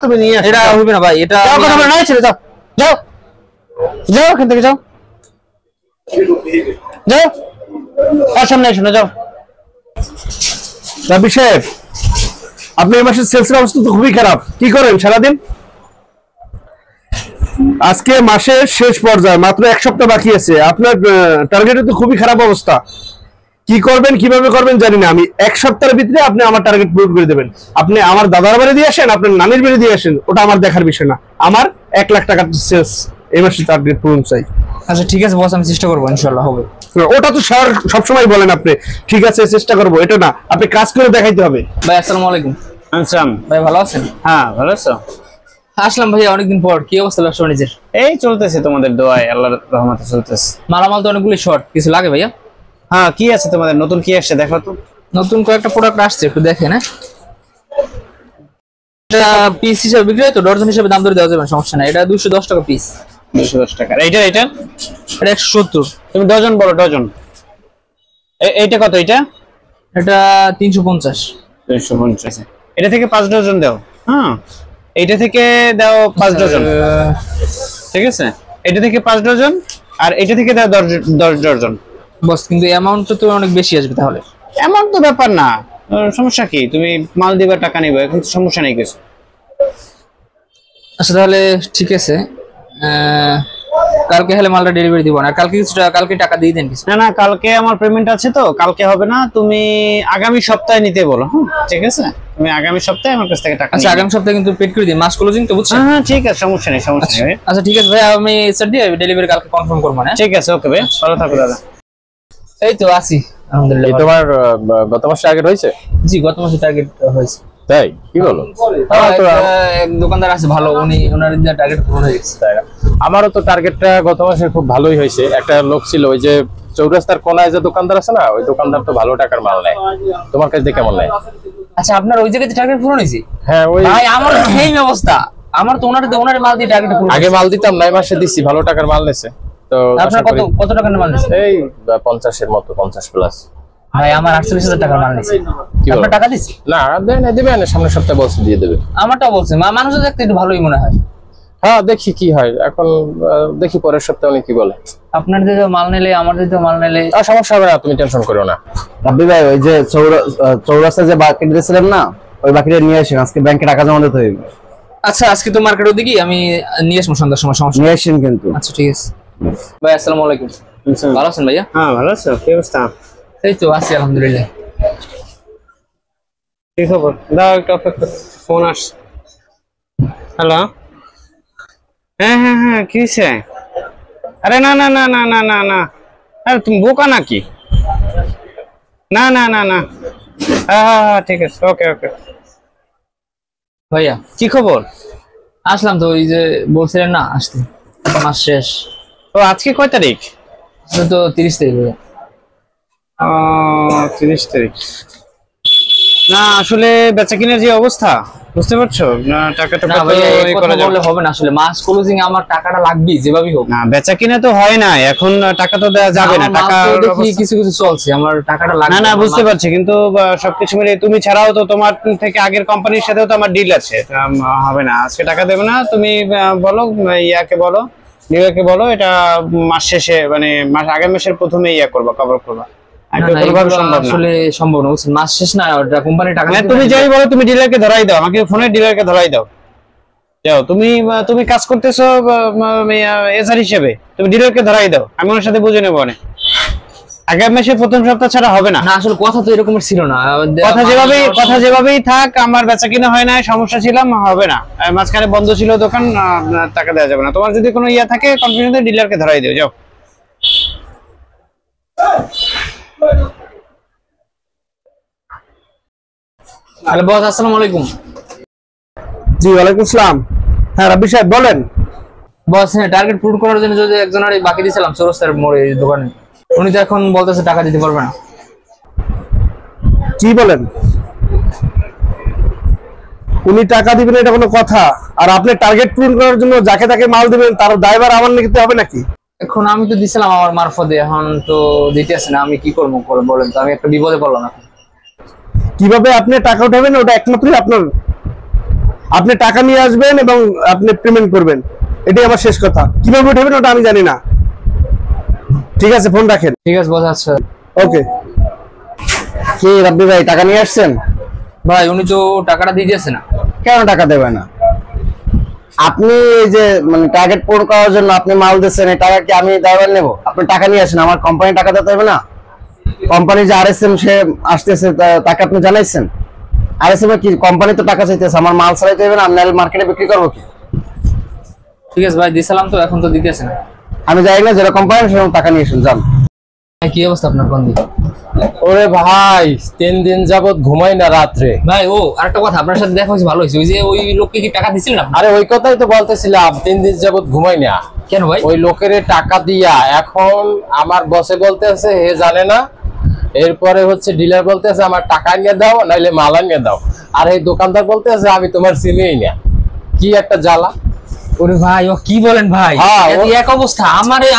তুমি নিয়ে আসো। এটা হইবে না ভাই, এটা যাও কথা বলে না ছেড়ে দাও। যাও যাও এখান থেকে যাও যাও, আর সামনে এসো না, যাও। রাব্বি সাহেব, আপনি এই মাসের সেলস অবস্থা তো খুবই খারাপ। কি করেন সারাদিন? আজকে মাসের শেষ পর্যায়ে, মাত্র এক সপ্তাহ বাকি আছে। আপনার টার্গেটে তো খুবই খারাপ অবস্থা। কি করবেন কিভাবে করবেন জানি না। আমি এক সপ্তাহের ভিতরে আপনি আমার টার্গেট পূরণ করে দেবেন। আপনি আমার দাদার বাড়ি দিয়ে আসেন, আপনার নানির বাড়ি দিয়ে আসেন, ওটা আমার দেখার বিষয় না। আমার 1 লাখ টাকার সেলস এই মাসে টার্গেট পূরণ চাই। আচ্ছা ঠিক আছে বস, আমি চেষ্টা করবো, ইনশাআল্লাহ হবে। ওটা তো সবসময় বলেন আপনি, ঠিক আছে চেষ্টা করবো, এটা না, আপনি কাজ করে দেখাইতে হবে। ভাই আসসালামু আলাইকুম। আনসাম ভাই ভালো আছেন? হ্যাঁ ভালো আছো? আসলাম ভাই অনেকদিন পর। কি অবস্থা ব্যবসা বাণিজ্যের? এই চলতেছে তোমাদের দোয়ায়, আল্লাহর রহমতে চলতেছে। মালামাল তো অনেকগুলি শর্ট, কিছু লাগে ভাইয়া? হ্যাঁ কি আছে তোমাদের নতুন, কি আসছে দেখো তো। নতুন কয়েকটা প্রোডাক্ট আসছে, একটু দেখেন। হ্যাঁ এটা পিস হিসেবে বিক্রি হয় তো, ডজন হিসেবে দাম ধরে দেওয়া যাবে, সমস্যা নাই। এটা 210 টাকা পিস। 210 টাকা। এইটা এটা 170। তুমি ডজন বলো, ডজন। এইটা কত? এটা 350। 350। এটা থেকে 5 ডজন দাও। হ্যাঁ এইটা থেকে দাও 5 ডজন, ঠিক আছে? এটা থেকে 5 ডজন, আর এটা থেকে দাও 10 ডজন। বস কিন্তু অ্যামাউন্ট তো অনেক বেশি আসবে তাহলে। এমন তো ব্যাপার না, সমস্যা কি? তুমি মাল দিবা, টাকা নিবা, এখন সমস্যা নেই কিছু। আচ্ছা তাহলে ঠিক আছে, কালকে হলে মালটা ডেলিভারি দিব না। কালকে টাকা দিয়ে দেন কিছু। না না, কালকে আমার পেমেন্ট আছে তো, কালকে হবে না। তুমি আগামী সপ্তাহে নিতে বলো। হ্যাঁ ঠিক আছে, তুমি আগামী সপ্তাহে আমার কাছ থেকে টাকা। আচ্ছা আগামী সপ্তাহে কিন্তু পেড করে দিই, মাস ক্লোজিং তো, বুঝছেন? হ্যাঁ ঠিক আছে, সমস্যা নেই, সমস্যা নেই। আচ্ছা ঠিক আছে ভাই, আমি স্যার দিয়ে ডেলিভারি কালকে কনফার্ম করব না। ঠিক আছে, ওকে ভাই, ভালো থাকো দাদা। এই তো আছি আলহামদুলিল্লাহ। তোমার গত মাসে টার্গেট হয়েছে? জি গত মাসে টার্গেট হয়েছে। তাই? কি বলো? এক দোকানদার আছে ভালো, ওনার টার্গেট পূরণ হয়ে গেছে। আমারও তো টার্গেটটা গত মাসে খুব ভালোই হয়েছে। একটা লোক ছিল ওই যে চৌরাস্তার কোনায় যে দোকানদার আছে না, ওই দোকানদার তো ভালো টাকার মাল নেয়। তোমার কাছে কেমন নেয়? আচ্ছা আপনার ওই জায়গাতে টার্গেট পূরণ হয়েছে? হ্যাঁ ওই ভাই আমার সেই অবস্থা। আমার তো ওনার মাল দিয়ে টার্গেট পূরণ। আগে মাল দিতাম না, এই মাসে দিছি, ভালো টাকার মাল নেছে। তো আপনার কত টাকার মাল নিছে? এই 50 এর মতো, 50 প্লাস। ভাই আমার 48,000 টাকার মাল নিছে। আপনার টাকা দিছি? না দেন, দিবে না, সামনের সপ্তাহে বলছে দিয়ে দেবে। আমারটাও বলছে, মানুষের দেখতে একটু ভালোই মনে হয়। হ্যাঁ দেখি কি হয় এখন, দেখি পরের সপ্তাহে উনি কি বলে। আপনার দিকে মাল নিলে আমার দিকে মাল নিলে সমস্যা হবে না, তুমি টেনশন করো না। রাব্বি ভাই, ওই যে চৌরাস্তায় যে বাকিটা দিয়েছিলাম না, ওই বাকিটা নিয়ে আসেন, আজকে ব্যাংকে টাকা জমা দিতে হবে। আচ্ছা আজকে তো মার্কেটের দিকে আমি নিয়ে আসবো সন্ধ্যার সময়, সমস্যা নিয়ে আসেন কিন্তু। আচ্ছা ঠিক আছে ভাই, আসসালামু আলাইকুম। ভালো আছেন ভাইয়া? হ্যাঁ ভালো আছো? কি অবস্থা? এই তো আছি আলহামদুলিল্লাহ। কি খবর? দাও একটু অপেক্ষা, ফোন আস। হ্যালো, হ্যাঁ হ্যাঁ হ্যাঁ, কি হয়েছে? আরে না না না না না না না, আরে তুমি বোকা নাকি? না না না না, হ্যাঁ হ্যাঁ হ্যাঁ ঠিক আছে, ওকে ওকে। ভাইয়া কি খবর? আসলাম তো, ওই যে বলছিলেন না আসতে, মাস শেষ। তো আজকে কয় তারিখ? তো 30 তারিখ ভাইয়া। 30 তারিখ। না আসলে বেচা কিনার যে অবস্থা, বুঝতে পারছো না, টাকাটা বললে হবে না, আসলে মাস ক্লোজিং আমার টাকাটা লাগবে যেভাবেই হোক। না বেচা কিনা তো হয় না এখন, টাকা তো দেওয়া যাবে না। টাকা দেখি কিছু কিছু চলছে, আমার টাকাটা লাগবে। না না বুঝতে পারছি, কিন্তু সবকিছু মিলে তুমি ছাড়াও তো তোমার থেকে আগের কোম্পানির সাথেও তো আমার ডিল আছে। হবে না, আজকে টাকা দেবে না। তুমি বলো ইয়াকে বলো, ডিলারকে বলো, এটা মাস শেষে মানে আগের মাসের প্রথমে ইয়া করবা, কভার করবা। আসলে সম্ভব না, বুঝছেন, মাস শেষ না, ওটা কোম্পানি টাকা। তুমি যাই বলো, তুমি ডিলারকে ধরাই দাও, আমাকে ফোনে ডিলারকে ধরাই দাও। যাও, তুমি কাজ করতেছো এসআর হিসেবে, তুমি ডিলারকে ধরাই দাও, আমি ওর সাথে বুঝে নেবো। আগামী মাসে প্রথম সপ্তাহ ছাড়া হবে না। আসলে কথা তো এরকমের ছিল না, কথা যেভাবেই থাক, আমার বেচা কিনা হয় না, সমস্যা ছিলাম, হবে না। মাঝখানে বন্ধ ছিল দোকান, টাকা দেওয়া যাবে না। তোমার যদি কোনো ইয়া থাকে কনফিউশন, ডিলারকে ধরাই দিও, যাও। হ্যালো বস, আসসালামু আলাইকুম। জি ওয়ালাইকুম আসসালাম। হ্যাঁ রাব্বি সাহেব বলেন। বস হ্যাঁ, টার্গেট পূরণ করার জন্য যদি একজনের বাকি দিয়েছিলাম চৌরাস্তার মোড়ে দোকানে, উনি তো এখন বলতেছে টাকা দিতে পারবে না। কি বলেন? উনি টাকা দিবেন এটা কোনো কথা? আর আপনি টার্গেট পূরণ করার জন্য যাকে তাকে মাল দিবেন, তার দায়ভার আমার নিতে হবে নাকি? এখন আমি তো দিছিলাম আমার মারফতে, এখন তো দিতে আসে না, আমি কি করবো বলেন তো? আমি একটা বিপদে পড়লাম। এখন কিভাবে আপনি টাকা উঠাবেন ওটা একমাত্রই আপনার আপনি টাকা নিয়ে আসবেন এবং আপনি পেমেন্ট করবেন, এটাই আমার শেষ কথা। কিভাবে উঠাবেন ওটা আমি জানি না। ঠিক আছে, ফোন রাখেন। ঠিক আছে বস, আচ্ছা। ওকে। কি রাব্বি ভাই টাকা নিয়ে আসছেন? ভাই উনি তো টাকাটা দিয়ে দিয়েছে না। কেন টাকা দেবে না? আপনি এই যে মানে টার্গেট পূরণ করার জন্য আপনি মাল দিচ্ছেন, এই টাকা কি আমি দায়ভার নেব? আপনি টাকা নিয়ে আসেন, আমার কোম্পানি টাকা দিতে হবে না? কোম্পানি যে আরএসএম সে আসতেছে তাকে আপনি জানাইছেন? আরএসএম কি কোম্পানি তো টাকা চাইতেছে, আমার মাল ছাড়াইতে হবে না? আমি মার্কেটে বিক্রি করবো কি? ঠিক আছে ভাই, দিছিলাম তো, এখন তো দিতেছে না। আমি যাই না, যেটা কোম্পানি সেরকম টাকা নিয়ে এসেন, যান। কি অবস্থা আপনার কোন দিকে? ওরে ভাই 3 দিন যাবত ঘুমাই না রাত্রে। ভাই ও আরেকটা কথা, আপনার সাথে দেখা হয়েছে, ভালো হয়েছে। ওই যে ওই লোককে কি টাকা দিছিলেন আপনি? আরে ওই কথাই তো বলতেছিলাম, 3 দিন যাবত ঘুমাই না। কেন ভাই? ওই লোকের টাকা দিয়া এখন আমার বসে বলতেছে হে জানে না, এরপরে হচ্ছে ডিলার বলতেছে আমার টাকা নিয়ে দাও নাইলে মাল নিয়ে দাও, আর এই দোকানদার বলতেছে আমি তোমার চিনিই না। কি একটা জ্বালা। ওরে ভাই ও কি বলেন ভাই? হ্যাঁ, এই এক অবস্থা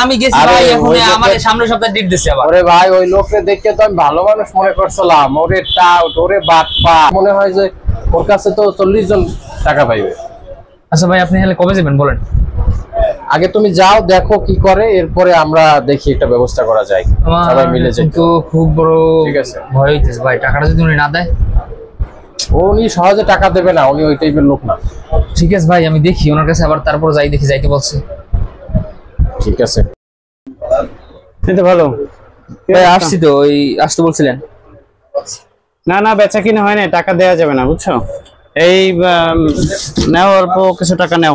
আমি গেছি ভাই, এখন আমাদের সামনের সপ্তাহে ডেট দিছে আবার। ওরে ভাই ওই লোককে দেখে তো আমি ভালো মানুষ মনে করছিলাম, ওরে টাউট, ওরে বাটপা, মনে হয় যে ওর কাছে তো 40 জন টাকা পাইবে। আচ্ছা ভাই, আপনি তাহলে কবে যাবেন বলেন? আগে তুমি যাও দেখো কি করে, এরপরে আমরা দেখি একটা ব্যবস্থা করা যায়, সবাই মিলে যাই। কিন্তু খুব বড় ঠিক আছে, ভয় হইতেছে ভাই, টাকাটা যদি উনি না দেয়। উনি সহজে টাকা দেবে না, উনি ওই টাইপের লোক না। ঠিক আছে ভাই, আমি দেখি ওনার কাছে, আবার তারপর যাই, দেখি যাইতে বলছে। ঠিক আছে, এটা ভালো ভাই আসছি তো, ওই আসতে বলছিলেন। না না, বেচা কিনা হয় না, টাকা দেওয়া যাবে না, বুঝছো? এই নাও, অল্প কিছু টাকা নাও,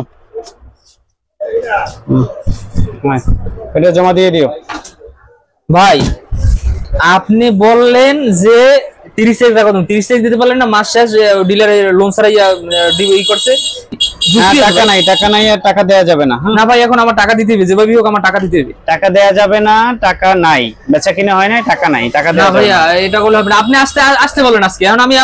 এটা জমা দিয়ে দিও। ভাই আপনি বললেন যে 30 তারিখ টাকা দেবেন, 30 তারিখ দিতে পারলেন না? মাস শেষ, ডিলারের লোন ছাড়াই ই করছে। টাকা নাই, টাকা নাই, আর টাকা দেওয়া যাবে না। না ভাই, এখন আমার টাকা দিতে হবে, যেভাবে হোক আমার টাকা দিতে হবে। টাকা দেওয়া যাবে না, টাকা নাই, বেচা কিনা হয় না, টাকা নাই, টাকা না দেওয়া যাবে ভাইয়া, না। এটা করলে হবে না। আপনি আসতে বলেন আজকে, এখন আমি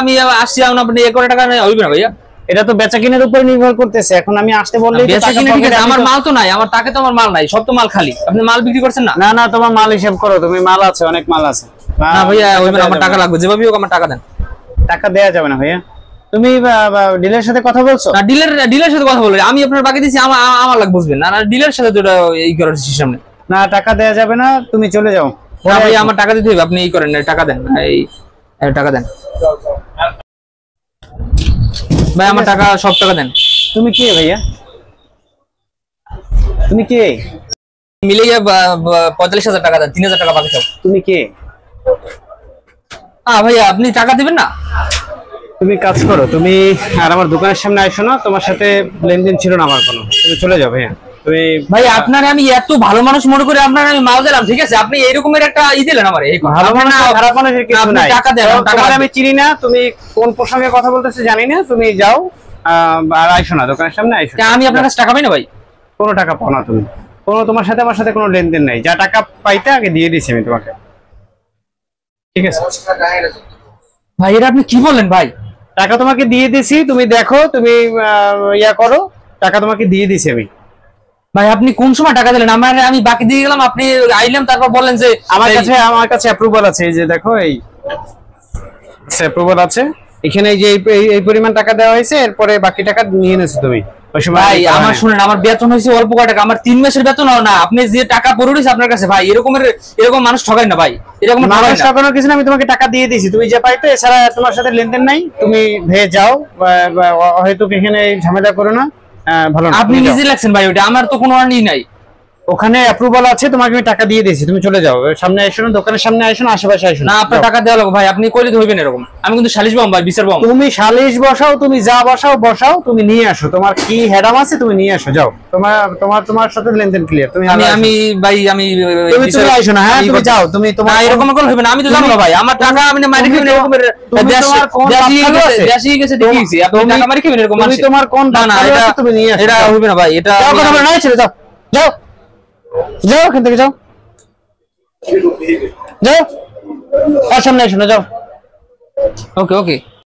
আসছি, এখন আপনি 1 কোটি টাকা নেই হইবে না ভাইয়া। এটা তো বেচা কিনার উপর নির্ভর করতেছে, এখন আমি আসতে বললেই তো বেচা টাকা কিনা ঠিক পাবে, আছে, আমি আমার তো- মাল তো নাই, আমার টাকা তো আমার মাল নাই, সব তো মাল খালি। আপনি মাল বিক্রি করছেন না? না না, তোমার মাল হিসাব করো, তুমি মাল আছে, অনেক মাল আছে। না ভাইয়া, হইবে না, আমার দেওয়া টাকা যাবে লাগবে, যেভাবে হোক আমার টাকা দেন। না। টাকা দেওয়া যাবে না ভাইয়া। তুমি ডিলারের সাথে কথা বলছো? না, ডিলারের সাথে কথা বলবেন, আমি আপনার বাকি দিচ্ছি, আমার লাগবে, বুঝবেন না? ডিলারের সাথে তো এটা এই করার সিস্টেম নেই। না, টাকা দেওয়া যাবে না, তুমি চলে যাও। না ভাইয়া, আমার টাকা দিতে হবে, আপনি এই করেন, টাকা দেন, এই টাকা দেন ভাই, আমার টাকা, সব টাকা দেন। তুমি কে ভাইয়া? তুমি কে? মিলে 45,000 টাকা দেন, 3,000 টাকা বাকি থাক। তুমি কে? ভাইয়া আপনি টাকা দিবেন না? তুমি কাজ করো, তুমি আর আমার দোকানের সামনে আসো না, তোমার সাথে লেনদেন ছিল না আমার কোনো, তুমি চলে যাও ভাইয়া। তুমি ভাই আপনার আমি এত ভালো মানুষ মনে করে আপনার আমি মাল দিলাম, ঠিক আছে? আপনি এরকমের একটা দিলেন আমার, এই ভালো আপনি মানুষ না, আর খারাপ মানুষের কিছু আপনি নাই। টাকা দেন, আমার টাকা তোমার লাগবে। আমি চিনি না, তুমি কোন প্রসঙ্গে কথা বলতেছো জানি না, তুমি যাও আর আইসো না, দোকানের সামনে আইসো না। আমি আপনার কাছে টাকা পাই না ভাই? কোনো টাকা পাও না তুমি, তোমার সাথে আমার সাথে কোনো লেনদেন নাই, যা টাকা পাইতে আগে দিয়ে দিছি আমি তোমাকে, ঠিক আছে? ভাই এটা আপনি কি বললেন ভাই? টাকা তোমাকে দিয়ে দিছি, তুমি দেখো, তুমি ইয়া করো, টাকা তোমাকে দিয়ে দিছি আমি। ভাই আপনি কোন সময় টাকা দিলেন? আমি বাকি দিয়ে গেলাম, আপনি আইলাম, তারপর বললেন যে আমার কাছে অ্যাপ্রুভাল আছে, এই যে দেখো, এই অ্যাপ্রুভাল আছে এখানে, এই যে এই পরিমাণ টাকা দেওয়া হয়েছে, এরপরে বাকি টাকা নিয়ে নেছো তুমি ওই সময়। ভাই আমার শুনেন, আমার বেতন হয়েছে অল্প কয় টাকা, আমার 3 মাসের বেতন না। আপনি যে টাকা পড়ে রয়েছে আপনার কাছে, ভাই এরকম মানুষ ঠকায় না ভাই, এরকম মানুষ ঠকানোর কিছু না, আমি তোমাকে টাকা দিয়ে দিয়েছি, তুমি যে পাইতো, এছাড়া তোমার সাথে লেনদেন নাই, তুমি ভেয়ে যাও, হয়তো এখানে ঝামেলা করো না, ভালো না। আপনি তুমি যাও। নিজে লাগছেন ভাই, ওটা আমার তো কোনো ই নাই। ওখানে অ্যাপ্রুভাল আছে, তোমাকে আমি টাকা দিয়ে দিয়েছি, তুমি চলে যাও, সামনে আসো না, দোকানের সামনে আসো না, আশেপাশে আসো না, আপনার টাকা দেওয়া লাগবে ভাই, আপনি কইলে তো হইবেন এরকম। আমি কিন্তু সালিশ বাম ভাই, বিচার বাম। তুমি সালিশ বসাও, তুমি যা বসাও, তুমি নিয়ে আসো, তোমার কি হেডাম আছে তুমি নিয়ে আসো, যাও, তোমার সাথে লেনদেন ক্লিয়ার। তুমি আমি ভাই, তুমি আসো না, হ্যাঁ তুমি যাও, তুমি তোমার এরকম করে হবে না, আমি তো জানো না ভাই, আমার টাকা আমি মারি খাবেন এরকমের, দেশি গেছে দেখিয়েছি, আপনি টাকা মারি খাবেন এরকম মানুষ। তোমার কোন না এটা তুমি নিয়ে আসো, এটা হবে না ভাই, এটা যাও, কথা বলো না, ছেড়ে যাও, যাও যাও, এখান থেকে যাও, যাও, আর সামনে এসো না, যাও। ওকে ওকে।